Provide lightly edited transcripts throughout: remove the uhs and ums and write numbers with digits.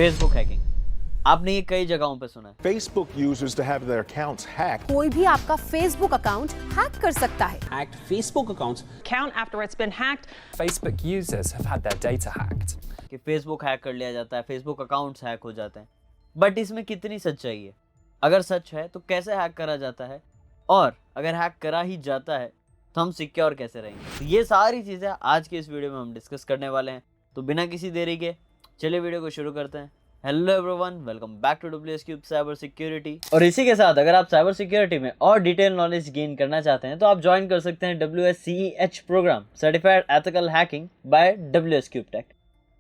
Facebook hacking, आपने ये कई जगहों पे सुना है। Facebook users to have their accounts hacked. कोई भी आपका फेसबुक अकाउंट हैक कर सकता है। Hacked Facebook accounts. Account after it's been hacked. Facebook users have had their data hacked. कि फेसबुक हैक कर लिया जाता है, फेसबुक अकाउंट्स हैक हो जाते हैं। बट इसमें कितनी सच्चाई है? अगर सच है तो कैसे हैक करा जाता है, और अगर हैक करा ही जाता है तो हम सिक्योर कैसे रहेंगे? तो ये सारी चीज़ें आज के इस वीडियो में हम डिस्कस करने वाले हैं। तो बिना किसी देरी के चलिए वीडियो को शुरू करते हैं। Hello everyone, welcome back to WS Cube cyber security. और इसी के साथ अगर आप साइबर सिक्योरिटी में और डिटेल नॉलेज गेन करना चाहते हैं तो आप ज्वाइन कर सकते हैं WSCEH programme certified ethical hacking by WS Cube tech,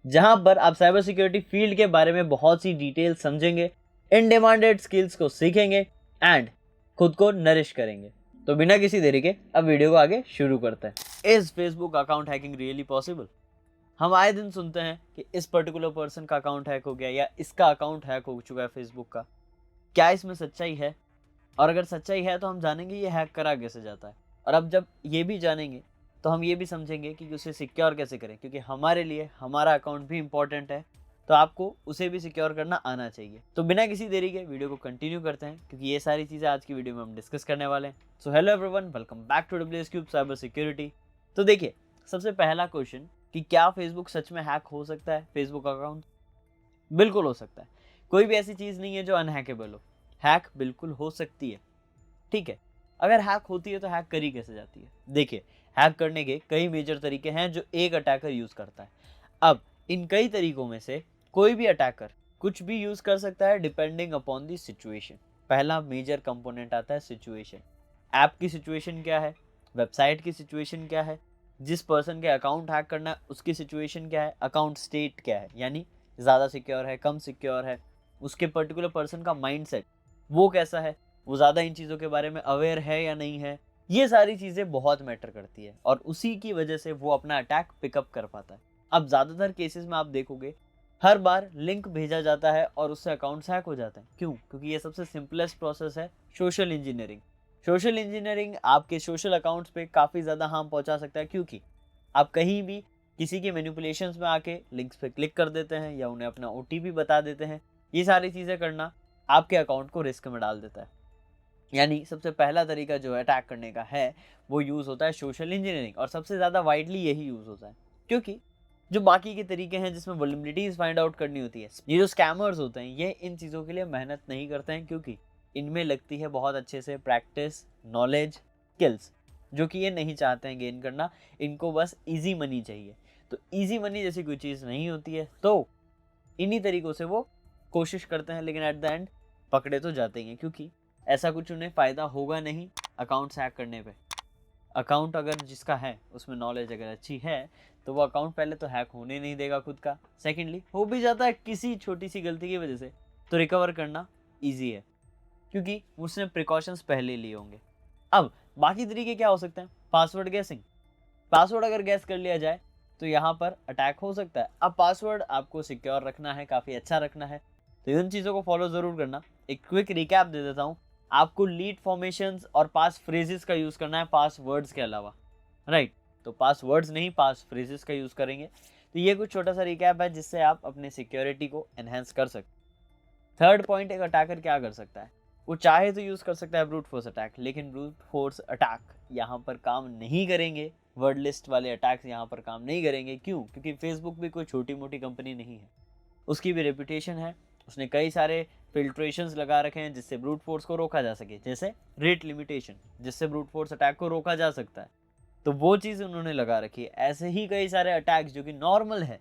जहां पर आप साइबर सिक्योरिटी फील्ड के बारे में बहुत सी डिटेल समझेंगे, इन डिमांडेड स्किल्स को सीखेंगे एंड खुद को नरिश करेंगे। तो बिना किसी देरी के अब वीडियो को आगे शुरू करते हैं। Is Facebook account hacking really possible? हम आए दिन सुनते हैं कि इस पर्टिकुलर पर्सन का अकाउंट हैक हो गया या इसका अकाउंट हैक हो चुका है फेसबुक का। क्या इसमें सच्चाई है? और अगर सच्चाई है तो हम जानेंगे ये हैक करा कैसे जाता है। और अब जब ये भी जानेंगे तो हम ये भी समझेंगे कि उसे सिक्योर कैसे करें, क्योंकि हमारे लिए हमारा अकाउंट भी इंपॉर्टेंट है, तो आपको उसे भी सिक्योर करना आना चाहिए। तो बिना किसी देरी के वीडियो को कंटिन्यू करते हैं, क्योंकि ये सारी चीज़ें आज की वीडियो में हम डिस्कस करने वाले हैं। So hello everyone, welcome back to WS Cube cyber security. तो देखिए, सबसे पहला क्वेश्चन कि क्या फेसबुक सच में हैक हो सकता है? फेसबुक अकाउंट बिल्कुल हो सकता है। कोई भी ऐसी चीज़ नहीं है जो अनहैकेबल हो। हैक बिल्कुल हो सकती है, ठीक है। अगर हैक होती है तो हैक करी कैसे जाती है? देखिए, हैक करने के कई मेजर तरीके हैं जो एक अटैकर यूज़ करता है। अब इन कई तरीकों में से कोई भी अटैकर कुछ भी यूज़ कर सकता है डिपेंडिंग अपॉन द सिचुएशन। पहला मेजर कंपोनेंट आता है सिचुएशन। ऐप की सिचुएशन क्या है, वेबसाइट की सिचुएशन क्या है, जिस पर्सन के अकाउंट हैक करना है उसकी सिचुएशन क्या है, अकाउंट स्टेट क्या है, यानी ज़्यादा सिक्योर है, कम सिक्योर है, उसके पर्टिकुलर पर्सन का माइंडसेट वो कैसा है, वो ज़्यादा इन चीज़ों के बारे में अवेयर है या नहीं है। ये सारी चीज़ें बहुत मैटर करती है और उसी की वजह से वो अपना अटैक पिकअप कर पाता है। अब ज़्यादातर केसेस में आप देखोगे हर बार लिंक भेजा जाता है और उससे अकाउंट्स हैक हो जाते हैं। क्यों? क्योंकि ये सबसे सिंपलेस्ट प्रोसेस है सोशल इंजीनियरिंग। सोशल इंजीनियरिंग आपके सोशल अकाउंट्स पे काफ़ी ज़्यादा हार्म पहुंचा सकता है, क्योंकि आप कहीं भी किसी के मैनिपुलेशंस में आके लिंक्स पे क्लिक कर देते हैं या उन्हें अपना OTP बता देते हैं। ये सारी चीज़ें करना आपके अकाउंट को रिस्क में डाल देता है। यानी सबसे पहला तरीका जो है अटैक करने का है वो यूज़ होता है सोशल इंजीनियरिंग, और सबसे ज़्यादा वाइडली यही यूज़ होता है, क्योंकि जो बाकी के तरीके हैं जिसमें वल्नरेबिलिटीज फाइंड आउट करनी होती है, ये जो स्कैमर्स होते हैं ये इन चीज़ों के लिए मेहनत नहीं करते हैं, क्योंकि इनमें लगती है बहुत अच्छे से प्रैक्टिस, नॉलेज, स्किल्स, जो कि ये नहीं चाहते हैं गेन करना। इनको बस इजी मनी चाहिए। तो इजी मनी जैसी कोई चीज़ नहीं होती है, तो इन्हीं तरीक़ों से वो कोशिश करते हैं, लेकिन एट द एंड पकड़े तो जाते हैं, क्योंकि ऐसा कुछ उन्हें फ़ायदा होगा नहीं अकाउंट्स हैक करने पे। अकाउंट अगर जिसका है उसमें नॉलेज अगर अच्छी है तो वो अकाउंट पहले तो हैक होने नहीं देगा खुद का। सेकेंडली, हो भी जाता है किसी छोटी सी गलती की वजह से तो रिकवर करना ईजी है, क्योंकि उसने प्रिकॉशंस पहले लिए होंगे। अब बाकी तरीके क्या हो सकते हैं? पासवर्ड गेसिंग। पासवर्ड अगर गैस कर लिया जाए तो यहाँ पर अटैक हो सकता है। अब पासवर्ड आपको सिक्योर रखना है, काफ़ी अच्छा रखना है, तो इन चीज़ों को फॉलो ज़रूर करना। एक क्विक रिकैप दे देता हूँ। आपको लीड फॉर्मेशंस और पास फ्रेजेस का यूज़ करना है पासवर्ड्स के अलावा, राइट? तो पासवर्ड्स नहीं, पास फ्रेजेस का यूज़ करेंगे। तो ये कुछ छोटा सा रिकैप है जिससे आप अपने सिक्योरिटी को एनहेंस कर सकते। थर्ड पॉइंट, एक अटैकर क्या कर सकता है? वो चाहे तो यूज़ कर सकता है ब्रूट फोर्स अटैक, लेकिन ब्रूट फोर्स अटैक यहाँ पर काम नहीं करेंगे। वर्ड लिस्ट वाले अटैक्स यहाँ पर काम नहीं करेंगे। क्यों? क्योंकि फेसबुक भी कोई छोटी मोटी कंपनी नहीं है, उसकी भी रेपुटेशन है। उसने कई सारे फिल्ट्रेशंस लगा रखे हैं जिससे ब्रूट फोर्स को रोका जा सके, जैसे रेट लिमिटेशन, जिससे ब्रूट फोर्स अटैक को रोका जा सकता है। तो वो चीज़ उन्होंने लगा रखी है। ऐसे ही कई सारे अटैक्स जो कि नॉर्मल है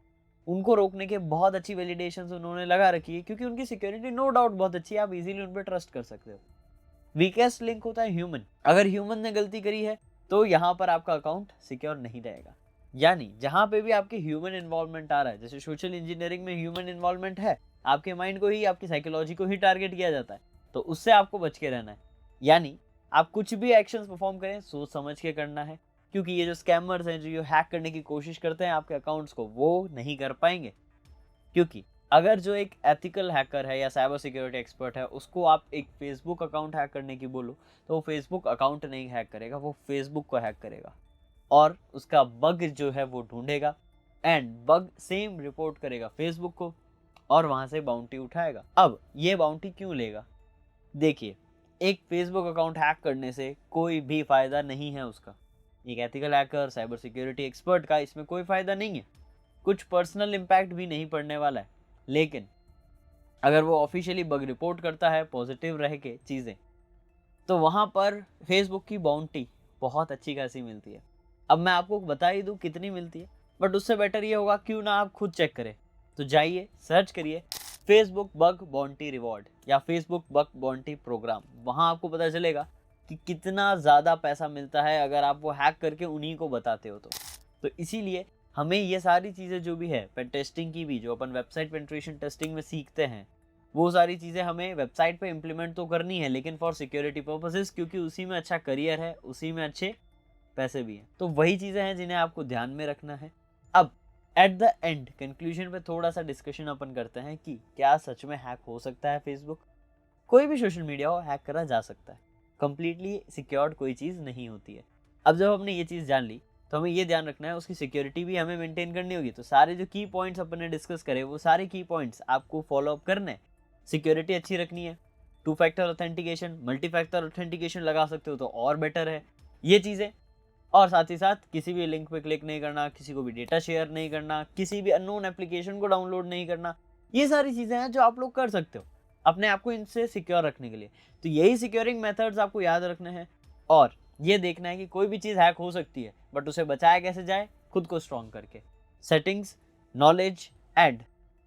उनको रोकने के बहुत अच्छी वैलिडेशंस उन्होंने लगा रखी है, क्योंकि उनकी सिक्योरिटी नो डाउट बहुत अच्छी है। आप इजीली उन पर ट्रस्ट कर सकते हो। वीकेस्ट लिंक होता है ह्यूमन। अगर ह्यूमन ने गलती करी है तो यहाँ पर आपका अकाउंट सिक्योर नहीं रहेगा। यानी जहाँ पे भी आपके ह्यूमन इन्वॉल्वमेंट आ रहा है, जैसे सोशल इंजीनियरिंग में ह्यूमन इन्वॉल्वमेंट है, आपके माइंड को ही, आपकी साइकोलॉजी को ही टारगेट किया जाता है, तो उससे आपको बच के रहना है। यानी आप कुछ भी एक्शंस परफॉर्म करें सोच समझ के करना है, क्योंकि ये जो स्कैमर्स हैं जो हैक करने की कोशिश करते हैं आपके अकाउंट्स को, वो नहीं कर पाएंगे। क्योंकि अगर जो एक एथिकल हैकर है या साइबर सिक्योरिटी एक्सपर्ट है उसको आप एक फेसबुक अकाउंट हैक करने की बोलो तो वो फेसबुक अकाउंट नहीं हैक करेगा, वो फेसबुक को हैक करेगा और उसका बग जो है वो ढूंढेगा एंड बग सेम रिपोर्ट करेगा फेसबुक को और वहां से बाउंटी उठाएगा। अब ये बाउंटी क्यों लेगा? देखिए, एक फेसबुक अकाउंट हैक करने से कोई भी फायदा नहीं है उसका। एक ethical hacker, cyber security expert का इसमें कोई फायदा नहीं है, कुछ पर्सनल इम्पैक्ट भी नहीं पड़ने वाला है। लेकिन अगर वो ऑफिशियली बग रिपोर्ट करता है पॉजिटिव रह के चीज़ें, तो वहाँ पर फेसबुक की बाउंटी बहुत अच्छी खासी मिलती है। अब मैं आपको बता ही दूँ कितनी मिलती है, बट उससे बेटर ये होगा क्यों ना आप खुद चेक करें। तो जाइए, सर्च करिए फेसबुक बग बाउंटी रिवॉर्ड या फेसबुक बग बाउंटी प्रोग्राम। वहाँ आपको पता चलेगा कि कितना ज़्यादा पैसा मिलता है अगर आप वो हैक करके उन्हीं को बताते हो तो इसीलिए हमें ये सारी चीज़ें जो भी है, पेन टेस्टिंग की भी, जो अपन वेबसाइट पेनिट्रेशन टेस्टिंग में सीखते हैं, वो सारी चीज़ें हमें वेबसाइट पे इम्प्लीमेंट तो करनी है, लेकिन फॉर सिक्योरिटी पर्पसेस, क्योंकि उसी में अच्छा करियर है, उसी में अच्छे पैसे भी हैं। तो वही चीज़ें हैं जिन्हें आपको ध्यान में रखना है। अब एट द एंड कंक्लूजन पे थोड़ा सा डिस्कशन अपन करते हैं कि क्या सच में हैक हो सकता है फेसबुक? कोई भी सोशल मीडिया हो हैक करा जा सकता है, कंप्लीटली सिक्योर्ड कोई चीज़ नहीं होती है। अब जब हमने ये चीज़ जान ली तो हमें ये ध्यान रखना है उसकी सिक्योरिटी भी हमें मेंटेन करनी होगी। तो सारे जो की पॉइंट्स अपन ने डिस्कस करे, वो सारे की पॉइंट्स आपको फॉलो अप करने हैं। सिक्योरिटी अच्छी रखनी है, 2 factor authentication, multi factor authentication लगा सकते हो तो और बेटर है ये चीज़ें। और साथ ही साथ किसी भी लिंक पे क्लिक नहीं करना, किसी को भी डेटा शेयर नहीं करना, किसी भी अननोन एप्लीकेशन को डाउनलोड नहीं करना। ये सारी चीज़ें हैं जो आप लोग कर सकते हो अपने आप को इनसे सिक्योर रखने के लिए। तो यही सिक्योरिंग मेथड्स आपको याद रखने हैं और ये देखना है कि कोई भी चीज़ हैक हो सकती है, बट उसे बचाया कैसे जाए, खुद को स्ट्रॉन्ग करके। Settings, knowledge and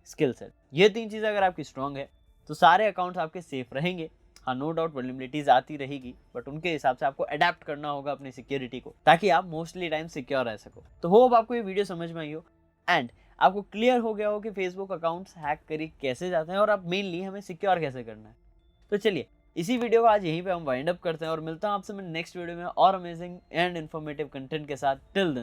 skill set, ये 3 चीज़ें अगर आपकी स्ट्रॉन्ग है तो सारे अकाउंट्स आपके सेफ रहेंगे। हाँ, नो डाउट वल्नरेबिलिटीज आती रहेगी, बट उनके हिसाब से आपको अडेप्ट करना होगा अपनी सिक्योरिटी को, ताकि आप मोस्टली टाइम सिक्योर रह सको। तो होप आपको ये वीडियो समझ में आई हो एंड आपको क्लियर हो गया हो कि फेसबुक अकाउंट्स हैक करी कैसे जाते हैं और अब मेनली हमें सिक्योर कैसे करना है। तो चलिए, इसी वीडियो को आज यहीं पे हम वाइंड अप करते हैं और मिलता हूँ आपसे मैं नेक्स्ट वीडियो में और अमेजिंग एंड इन्फॉर्मेटिव कंटेंट के साथ। Till then